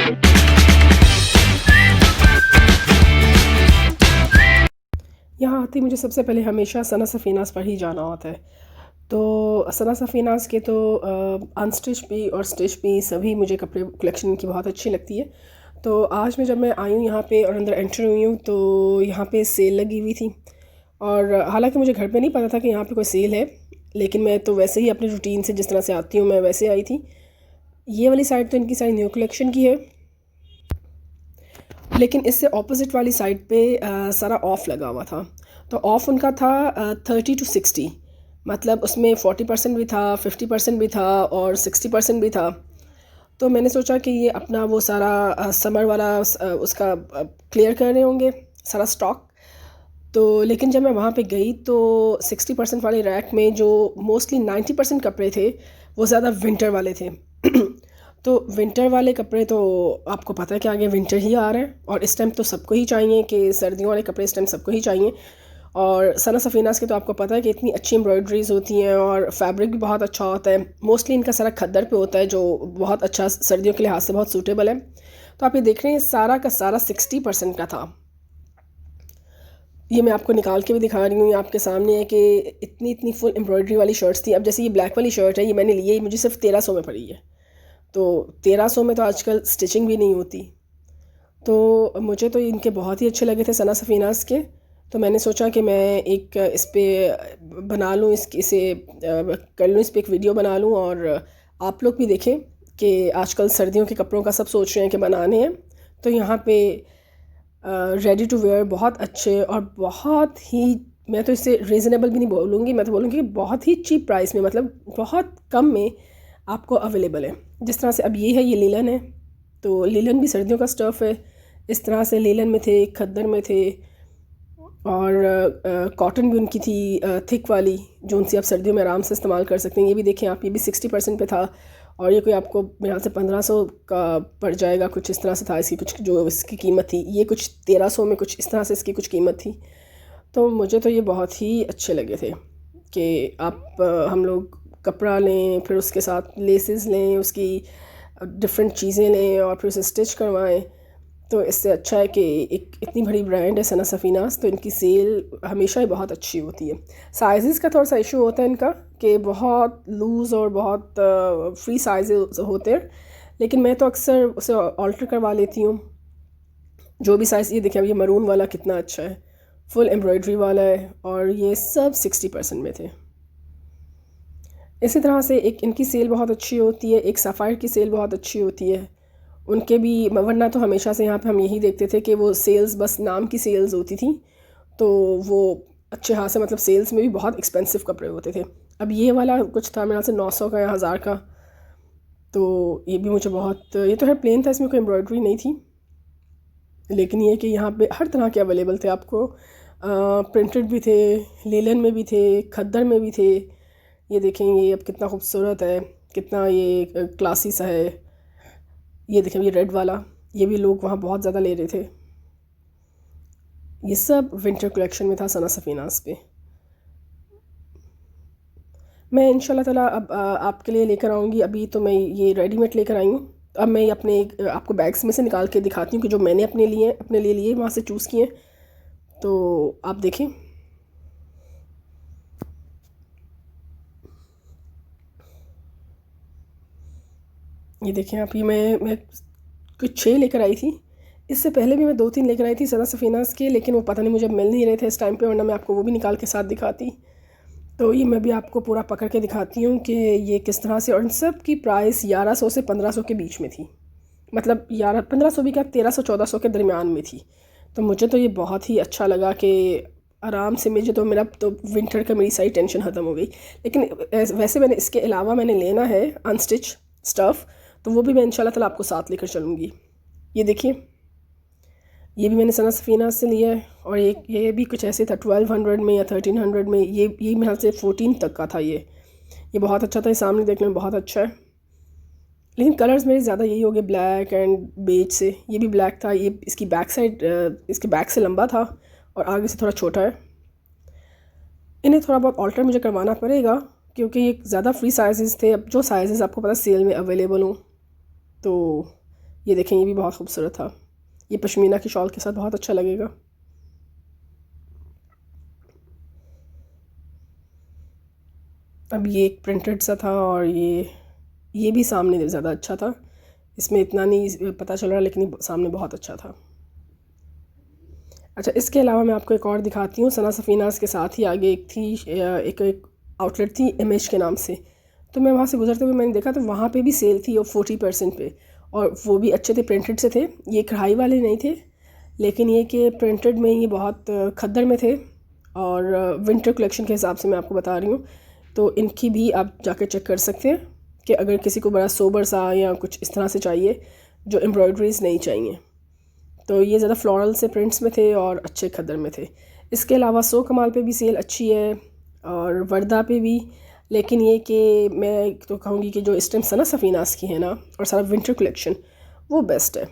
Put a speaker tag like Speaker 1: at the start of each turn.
Speaker 1: यहाँ आते ही मुझे सबसे पहले हमेशा सना सफ़ीनास पर ही जाना होता है। तो सना सफ़ीनास के तो अनस्टिच भी और स्टिच भी सभी मुझे कपड़े कलेक्शन की बहुत अच्छी लगती है। तो आज मैं जब मैं आई हूँ यहाँ पे और अंदर एंटर हुई हूँ तो यहाँ पे सेल लगी हुई थी, और हालांकि मुझे घर पे नहीं पता था कि यहाँ पे कोई सेल है, लेकिन मैं तो वैसे ही अपनी रूटीन से जिस तरह से आती हूँ मैं वैसे आई थी। ये वाली साइड तो इनकी सारी न्यू कलेक्शन की है, लेकिन इससे ऑपोजिट वाली साइड पे सारा ऑफ़ लगा हुआ था। तो ऑफ़ उनका था 30 to 60, मतलब उसमें 40% भी था, 50% भी था और 60% भी था। तो मैंने सोचा कि ये अपना वो सारा समर वाला उसका क्लियर कर रहे होंगे सारा स्टॉक। तो लेकिन जब मैं वहाँ पे गई तो 60% वाले रैक में जो मोस्टली 90% कपड़े थे वो ज़्यादा विंटर वाले थे। तो विंटर वाले कपड़े तो आपको पता है कि आगे विंटर ही आ रहा है, और इस टाइम तो सबको ही चाहिए कि सर्दियों वाले कपड़े इस टाइम सबको ही चाहिए। और सना सफ़ीनास के तो आपको पता है कि इतनी अच्छी एम्ब्रॉयडरीज़ होती हैं और फैब्रिक भी बहुत अच्छा होता है। मोस्टली इनका सारा खद्दर पे होता है जो बहुत अच्छा सर्दियों के लिहाज से बहुत सूटेबल है। तो आप ये देख रहे हैं सारा का सारा 60% का था। ये मैं आपको निकाल के भी दिखा रही हूँ, ये आपके सामने है कि इतनी इतनी फुल एम्ब्रॉयडरी वाली शर्ट्स थी। अब जैसे ये ब्लैक वाली शर्ट है, ये मैंने ली है, मुझे सिर्फ 1300 में पड़ी है। तो 1300 में तो आजकल स्टिचिंग भी नहीं होती। तो मुझे तो इनके बहुत ही अच्छे लगे थे सना सफ़ीनास के। तो मैंने सोचा कि मैं एक इस पर बना लूँ, इसे कर लूँ, इस पर एक वीडियो बना लूँ, और आप लोग भी देखें कि आजकल सर्दियों के कपड़ों का सब सोच रहे हैं कि बनाने हैं। तो यहाँ पे रेडी टू वेयर बहुत अच्छे और बहुत ही, मैं तो इसे रीज़नेबल भी नहीं बोलूँगी, मैं तो बोलूँगी कि बहुत ही चीप प्राइस में, मतलब बहुत कम में आपको अवेलेबल है। जिस तरह से अब ये है, ये लीलन है, तो लीलन भी सर्दियों का स्टफ़ है। इस तरह से लीलन में थे, खद्दर में थे, और कॉटन भी उनकी थी थिक वाली, जो उनसे आप सर्दियों में आराम से इस्तेमाल कर सकते हैं। ये भी देखें आप, ये भी 60% पे था, और ये कोई आपको मेरे ख्याल से 1500 का पड़ जाएगा, कुछ इस तरह से था इसकी कुछ जो इसकी कीमत थी। ये कुछ 1300 में कुछ इस तरह से इसकी कुछ कीमत थी। तो मुझे तो ये बहुत ही अच्छे लगे थे कि आप हम लोग कपड़ा लें, फिर उसके साथ लेसेस लें, उसकी डिफरेंट चीज़ें लें और फिर उसे स्टिच करवाएं। तो इससे अच्छा है कि एक इतनी बड़ी ब्रांड है सना सफ़ीनास, तो इनकी सेल हमेशा ही बहुत अच्छी होती है। साइज़ का थोड़ा सा इशू होता है इनका कि बहुत लूज़ और बहुत फ्री साइज़ होते हैं, लेकिन मैं तो अक्सर उसे ऑल्टर करवा लेती हूँ जो भी साइज़। ये देखिए, अब ये मरून वाला कितना अच्छा है, फुल एम्ब्रॉयडरी वाला है, और ये सब 60% में थे। इसी तरह से एक इनकी सेल बहुत अच्छी होती है, एक सफ़ायर की सेल बहुत अच्छी होती है उनके भी। वरना तो हमेशा से यहाँ पे हम यही देखते थे कि वो सेल्स बस नाम की सेल्स होती थी, तो वो अच्छे हाथ से, मतलब सेल्स में भी बहुत एक्सपेंसिव कपड़े होते थे। अब ये वाला कुछ था मेरे से 900 का या 1000 का, तो ये भी मुझे बहुत, ये तो है प्लेन था, इसमें कोई एम्ब्रॉयडरी नहीं थी, लेकिन ये कि यहाँ पे हर तरह के अवेलेबल थे आपको। प्रिंटेड भी थे, लेलन में भी थे, खद्दर में भी थे। ये देखें, ये अब कितना खूबसूरत है, कितना ये क्लासी सा है। ये देखें, ये रेड वाला, ये भी लोग वहाँ बहुत ज़्यादा ले रहे थे। ये सब विंटर कलेक्शन में था सना सफ़ीनास पे। मैं इंशाल्लाह ताला अब आपके लिए लेकर आऊँगी। अभी तो मैं ये रेडीमेड लेकर आई हूँ। अब मैं अपने आपको बैग्स में से निकाल के दिखाती हूँ कि जो मैंने अपने लिए लिए वहाँ से चूज़ किए, तो आप देखें। ये देखें आप, ये मैं कुछ 6 लेकर आई थी। इससे पहले भी मैं 2-3 लेकर आई थी सना सफ़ीनास के, लेकिन वो पता नहीं मुझे मिल नहीं रहे थे इस टाइम पे, वरना मैं आपको वो भी निकाल के साथ दिखाती। तो ये मैं भी आपको पूरा पकड़ के दिखाती हूँ कि ये किस तरह से, और इन सब की प्राइस 1100 से 1500 के बीच में थी, मतलब 1500 भी क्या, 1300-1400 के दरमियान में थी। तो मुझे तो ये बहुत ही अच्छा लगा कि आराम से मेरा तो विंटर का मेरी सारी टेंशन ख़त्म हो गई। लेकिन वैसे मैंने इसके अलावा मैंने लेना है अनस्टिच स्टफ़, तो वो भी मैं इंशाल्लाह ताला आपको साथ लेकर चलूँगी। ये देखिए, ये भी मैंने सना सफ़ीनास से लिया है, और ये भी कुछ ऐसे था 1200 में या 1300 में। ये मेरे ख्याल से 14 तक का था। ये बहुत अच्छा था, ये सामने देखने में बहुत अच्छा है, लेकिन कलर्स मेरे ज़्यादा यही हो गए ब्लैक एंड बेज से। ये भी ब्लैक था, ये इसकी बैक साइड इसके बैक से लंबा था और आगे से थोड़ा छोटा है। इन्हें थोड़ा बहुत ऑल्टर मुझे करवाना पड़ेगा क्योंकि ये ज़्यादा फ्री साइज़ थे। अब जो साइज़ आपको पता सेल में अवेलेबल हों, तो ये देखें, ये भी बहुत खूबसूरत था। ये पश्मीना की शॉल के साथ बहुत अच्छा लगेगा। अब ये एक प्रिंटेड सा था और ये भी सामने ज़्यादा अच्छा था। इसमें इतना नहीं पता चल रहा, लेकिन ये सामने बहुत अच्छा था। अच्छा, इसके अलावा मैं आपको एक और दिखाती हूँ। सना सफ़ीनाज़ के साथ ही आगे एक थी, एक आउटलेट थी इमेज के नाम से। तो मैं वहाँ से गुजरते हुए मैंने देखा, तो वहाँ पे भी सेल थी और 40% पे, और वो भी अच्छे थे, प्रिंटेड से थे। ये कढ़ाई वाले नहीं थे, लेकिन ये कि प्रिंटेड में ये बहुत खद्दर में थे, और विंटर कलेक्शन के हिसाब से मैं आपको बता रही हूँ। तो इनकी भी आप जाकर चेक कर सकते हैं कि अगर किसी को बड़ा सोबर सा या कुछ इस तरह से चाहिए जो एम्ब्रॉयडरीज नहीं चाहिए। तो ये ज़्यादा फ्लोरल से प्रिंट्स में थे और अच्छे खद्दर में थे। इसके अलावा सो कमाल पे भी सेल अच्छी है, और वर्दा पे भी। लेकिन ये कि मैं तो कहूँगी कि जो इस टाइम सना सफ़ीनाज़ की है ना, और सारा विंटर कलेक्शन, वो बेस्ट है।